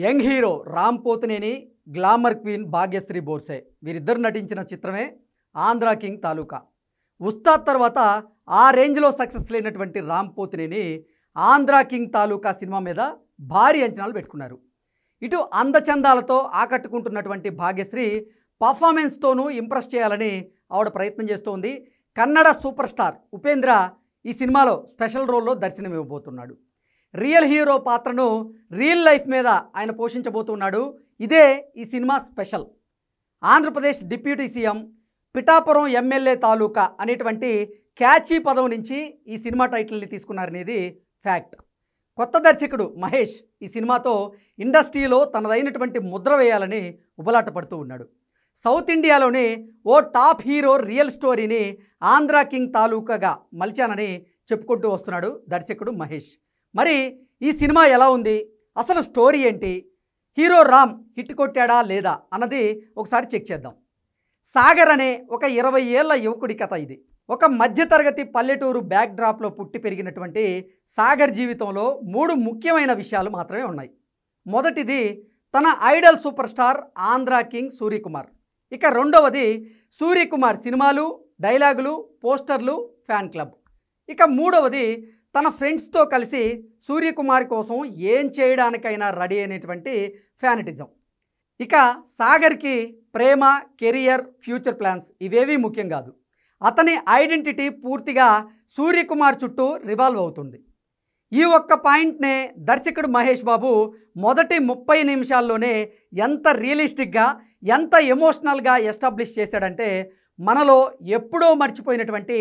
Young hero Ram Pothineni, glamour queen Bhagyashri Borse వీరిద్దరు నటించిన చిత్రమే ఆంధ్ర కింగ్ తాలూకా. ఉస్తాద్ తర్వాత ఆ రేంజ్లో సక్సెస్ లేనటువంటి రామ్ పోతినేని ఆంధ్ర కింగ్ తాలూకా సినిమా మీద భారీ అంచనాలు పెట్టుకున్నారు. ఇటు అందచందాలతో ఆకట్టుకుంటున్నటువంటి భాగ్యశ్రీ పర్ఫార్మెన్స్తోనూ ఇంప్రెస్ చేయాలని ఆవిడ ప్రయత్నం చేస్తోంది. కన్నడ సూపర్ స్టార్ ఉపేంద్ర ఈ సినిమాలో స్పెషల్ రోల్లో దర్శనమివ్వబోతున్నాడు. రియల్ హీరో పాత్రను రియల్ లైఫ్ మీద ఆయన పోషించబోతున్నాడు. ఇదే ఈ సినిమా special. Andhra Pradesh deputy CM, Pithapuram MLA తాలూకా అనేటువంటి క్యాచీ పదం నుంచి ఈ సినిమా టైటిల్ని తీసుకున్నారనేది ఫ్యాక్ట్. కొత్త దర్శకుడు మహేష్ ఈ సినిమాతో ఇండస్ట్రీలో తనదైనటువంటి ముద్ర వేయాలని ఉబలాట పడుతూ ఉన్నాడు. సౌత్ ఇండియాలోని ఓ టాప్ హీరో రియల్ స్టోరీని ఆంధ్ర కింగ్ తాలూకాగా మలిచానని చెప్పుకుంటూ వస్తున్నాడు దర్శకుడు మహేష్. మరి ఈ సినిమా ఎలా ఉంది, అసలు స్టోరీ ఏంటి, హీరో రామ్ హిట్ కొట్టాడా లేదా అన్నది ఒకసారి చెక్ చేద్దాం. సాగర్ అనే ఒక 20 ఏళ్ల యువకుడి కథ ఇది. ఒక మధ్యతరగతి పల్లెటూరు బ్యాక్ డ్రాప్లో పుట్టి పెరిగినటువంటి సాగర్ జీవితంలో 3 ముఖ్యమైన విషయాలు మాత్రమే ఉన్నాయి. మొదటిది తన Idol super star Andhra king Suryakumar. ఇక రెండవది సూర్యకుమార్ సినిమాలు, డైలాగులు, పోస్టర్లు, ఫ్యాన్ క్లబ్. ఇక మూడవది తన ఫ్రెండ్స్తో కలిసి సూర్యకుమార్ కోసం ఏం చేయడానికైనా రెడీ అయినటువంటి ఫ్యానిటిజం. ఇక సాగర్కి ప్రేమ, కెరియర్, ఫ్యూచర్ ప్లాన్స్ ఇవేవీ ముఖ్యం కాదు. అతని ఐడెంటిటీ పూర్తిగా సూర్యకుమార్ చుట్టూ రివాల్వ్ అవుతుంది. ఈ ఒక్క పాయింట్నే దర్శకుడు మహేష్ బాబు మొదటి 30 నిమిషాల్లోనే ఎంత రియలిస్టిక్గా, ఎంత ఎమోషనల్గా ఎస్టాబ్లిష్ చేశాడంటే మనలో ఎప్పుడో మర్చిపోయినటువంటి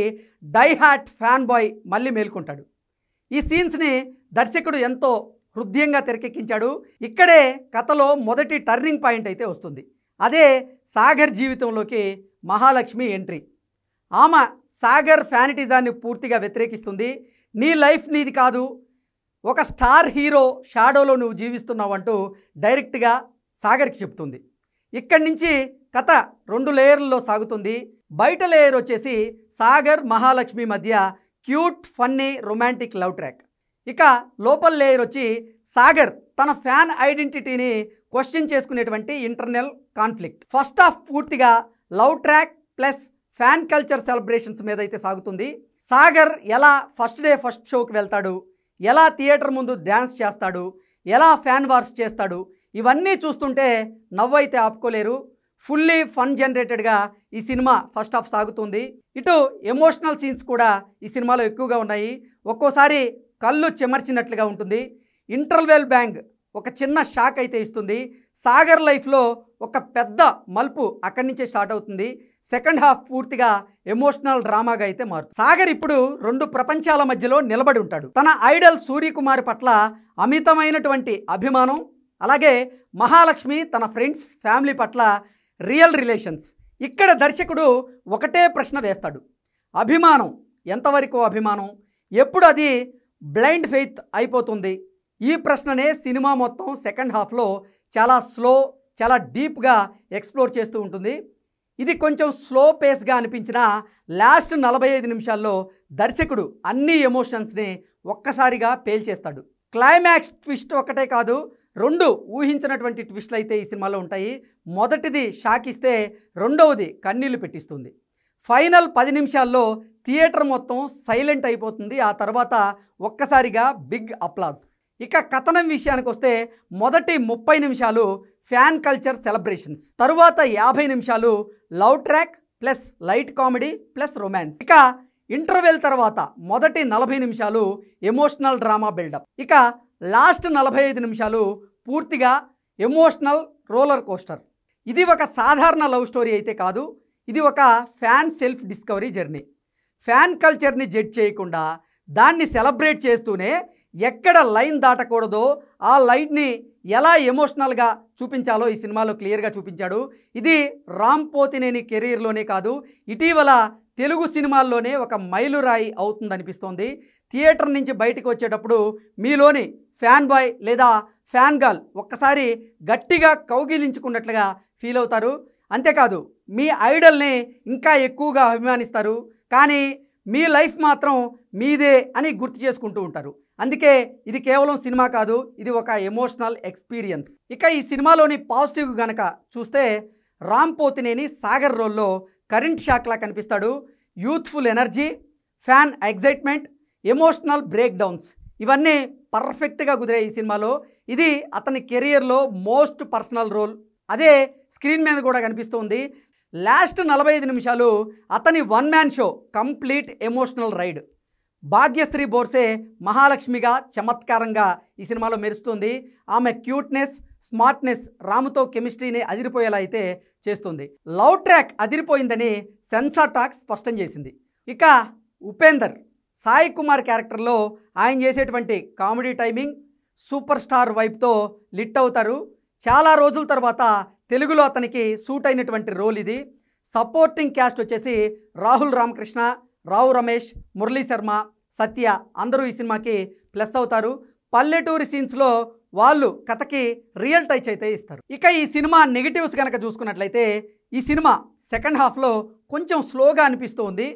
డైహార్ట్ ఫ్యాన్ బాయ్ మళ్ళీ మేల్కొంటాడు. ఈ సీన్స్ని దర్శకుడు ఎంతో హృదయంగా తెరకెక్కించాడు. ఇక్కడే కథలో మొదటి టర్నింగ్ పాయింట్ అయితే వస్తుంది. అదే సాగర్ జీవితంలోకి మహాలక్ష్మి ఎంట్రీ. ఆమె సాగర్ ఫ్యానిటిజాన్ని పూర్తిగా వ్యతిరేకిస్తుంది. నీ లైఫ్ నీది కాదు, ఒక స్టార్ హీరో షాడోలో నువ్వు జీవిస్తున్నావు అంటూ డైరెక్ట్గా సాగర్కి చెప్తుంది. ఇక్కడి నుంచి కథ 2 లేయర్లలో సాగుతుంది. బయట లేయర్ వచ్చేసి సాగర్, మహాలక్ష్మి మధ్య cute, funny, romantic love track. ఇక లోపల లేయర్ వచ్చి సాగర్ తన ఫ్యాన్ ఐడెంటిటీని క్వశ్చన్ చేసుకునేటువంటి ఇంటర్నల్ కాన్ఫ్లిక్ట్. ఫస్ట్ హాఫ్ పూర్తిగా love track plus fan culture celebrations మీద అయితే సాగుతుంది. సాగర్ ఎలా ఫస్ట్ డే ఫస్ట్ షోకి వెళ్తాడు, ఎలా థియేటర్ ముందు డ్యాన్స్ చేస్తాడు, ఎలా ఫ్యాన్ వార్స్ చేస్తాడు, ఇవన్నీ చూస్తుంటే నవ్వైతే ఆపుకోలేరు. ఫుల్లీ ఫన్ జనరేటెడ్గా ఈ సినిమా ఫస్ట్ హాఫ్ సాగుతుంది. ఇటు ఎమోషనల్ సీన్స్ కూడా ఈ సినిమాలో ఎక్కువగా ఉన్నాయి. ఒక్కోసారి కళ్ళు చెమర్చినట్లుగా ఉంటుంది. ఇంటర్వెల్ బ్యాంగ్ ఒక చిన్న షాక్ అయితే ఇస్తుంది. సాగర్ లైఫ్లో ఒక పెద్ద మలుపు అక్కడి నుంచే స్టార్ట్ అవుతుంది. సెకండ్ హాఫ్ పూర్తిగా ఎమోషనల్ డ్రామాగా అయితే మారుతుంది. సాగర్ ఇప్పుడు 2 ప్రపంచాల మధ్యలో నిలబడి ఉంటాడు. తన ఐడల్ సూర్యకుమార్ పట్ల అమితమైనటువంటి అభిమానం, అలాగే మహాలక్ష్మి తన ఫ్రెండ్స్, ఫ్యామిలీ పట్ల రియల్ రిలేషన్స్. ఇక్కడ దర్శకుడు ఒకటే ప్రశ్న వేస్తాడు, అభిమానం ఎంతవరకు అభిమానం, ఎప్పుడు అది బ్లైండ్ ఫెయిత్ అయిపోతుంది? ఈ ప్రశ్ననే సినిమా మొత్తం సెకండ్ హాఫ్లో చాలా స్లో, చాలా డీప్గా ఎక్స్ప్లోర్ చేస్తూ ఉంటుంది. ఇది కొంచెం స్లో పేస్గా అనిపించిన లాస్ట్ 45 నిమిషాల్లో దర్శకుడు అన్ని ఎమోషన్స్ని ఒక్కసారిగా పేల్చేస్తాడు. క్లైమాక్స్ ట్విస్ట్ ఒకటే కాదు, 2 ఊహించినటువంటి ట్విస్ట్లు అయితే ఈ సినిమాలో ఉంటాయి. మొదటిది షాక్ ఇస్తే రెండవది కన్నీళ్లు పెట్టిస్తుంది. ఫైనల్ 10 నిమిషాల్లో థియేటర్ మొత్తం సైలెంట్ అయిపోతుంది. ఆ తర్వాత ఒక్కసారిగా బిగ్ అప్లాజ్. ఇక కథనం విషయానికి వస్తే మొదటి 30 నిమిషాలు ఫ్యాన్ కల్చర్ సెలబ్రేషన్స్, తరువాత 50 నిమిషాలు love track plus light comedy plus romance. ఇక ఇంటర్వెల్ తర్వాత మొదటి 40 నిమిషాలు ఎమోషనల్ డ్రామా బిల్డప్. ఇక లాస్ట్ 45 నిమిషాలు పూర్తిగా ఎమోషనల్ రోలర్ కోస్టర్. ఇది ఒక సాధారణ లవ్ స్టోరీ అయితే కాదు, ఇది ఒక fan self discovery journey. Fan కల్చర్ని జడ్జ్ చేయకుండా దాన్ని సెలబ్రేట్ చేస్తూనే ఎక్కడ లైన్ దాటకూడదో ఆ లైన్ని ఎలా ఎమోషనల్గా చూపించాలో ఈ సినిమాలో క్లియర్గా చూపించాడు. ఇది రామ్ పోతినేని కెరీర్లోనే కాదు, ఇటీవల తెలుగు సినిమాల్లోనే ఒక మైలురాయి అవుతుందనిపిస్తోంది. థియేటర్ నుంచి బయటకు వచ్చేటప్పుడు మీలోని ఫ్యాన్ బాయ్ లేదా ఫ్యాన్ గర్ల్ ఒక్కసారి గట్టిగా కౌగిలించుకున్నట్లుగా ఫీల్ అవుతారు. అంతేకాదు మీ ఐడల్ని ఇంకా ఎక్కువగా అభిమానిస్తారు, కానీ మీ లైఫ్ మాత్రం మీదే అని గుర్తు చేసుకుంటూ ఉంటారు. అందుకే ఇది కేవలం సినిమా కాదు, ఇది ఒక ఎమోషనల్ ఎక్స్పీరియన్స్. ఇక ఈ సినిమాలోని పాజిటివ్ గనక చూస్తే రామ్ పోతినేని సాగర్ రోల్లో కరెంట్ షాక్లా కనిపిస్తాడు. Youthful energy, fan excitement, emotional breakdowns ఇవన్నీ పర్ఫెక్ట్గా కుదిరాయి ఈ సినిమాలో. ఇది అతని కెరియర్లో మోస్ట్ పర్సనల్ రోల్. అదే స్క్రీన్ మీద కూడా కనిపిస్తుంది. లాస్ట్ 45 నిమిషాలు అతని one man show, complete emotional ride. Bhagyashri Borse మహాలక్ష్మిగా చమత్కారంగా ఈ సినిమాలో మెరుస్తుంది. ఆమె క్యూట్నెస్, స్మార్ట్నెస్ రాముతో కెమిస్ట్రీని అదిరిపోయేలా అయితే చేస్తుంది. లవ్ ట్రాక్ అదిరిపోయిందని సెన్సార్ టాక్ స్పష్టం చేసింది. ఇక ఉపేందర్, సాయి కుమార్ క్యారెక్టర్లో ఆయన చేసేటువంటి కామెడీ టైమింగ్, సూపర్ స్టార్ వైబ్తో లిట్ అవుతారు. చాలా రోజుల తర్వాత తెలుగులో అతనికి సూట్ అయినటువంటి రోల్ ఇది. సపోర్టింగ్ క్యాస్ట్ వచ్చేసి రాహుల్ రామకృష్ణ, రావు రమేష్, మురళీ శర్మ, సత్య అందరూ ఈ సినిమాకి ప్లస్ అవుతారు. పల్లెటూరి సీన్స్లో వాళ్ళు కథకి రియల్ టచ్ అయితే ఇస్తారు. ఇక ఈ సినిమా నెగిటివ్స్ కనుక చూసుకున్నట్లయితే ఈ సినిమా సెకండ్ హాఫ్లో కొంచెం స్లోగా అనిపిస్తుంది.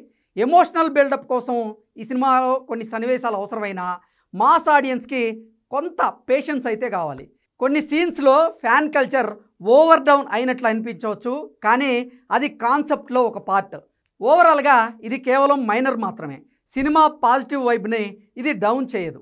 ఎమోషనల్ బిల్డప్ కోసం ఈ సినిమాలో కొన్ని సన్నివేశాలు అవసరమైన మాస్ ఆడియన్స్కి కొంత పేషెన్స్ అయితే కావాలి. కొన్ని సీన్స్లో ఫ్యాన్ కల్చర్ ఓవర్ డౌన్ అయినట్లు అనిపించవచ్చు, కానీ అది కాన్సెప్ట్లో ఒక పార్ట్. ఓవరాల్గా ఇది కేవలం మైనర్ మాత్రమే. సినిమా పాజిటివ్ వైబ్ని ఇది డౌన్ చేయదు.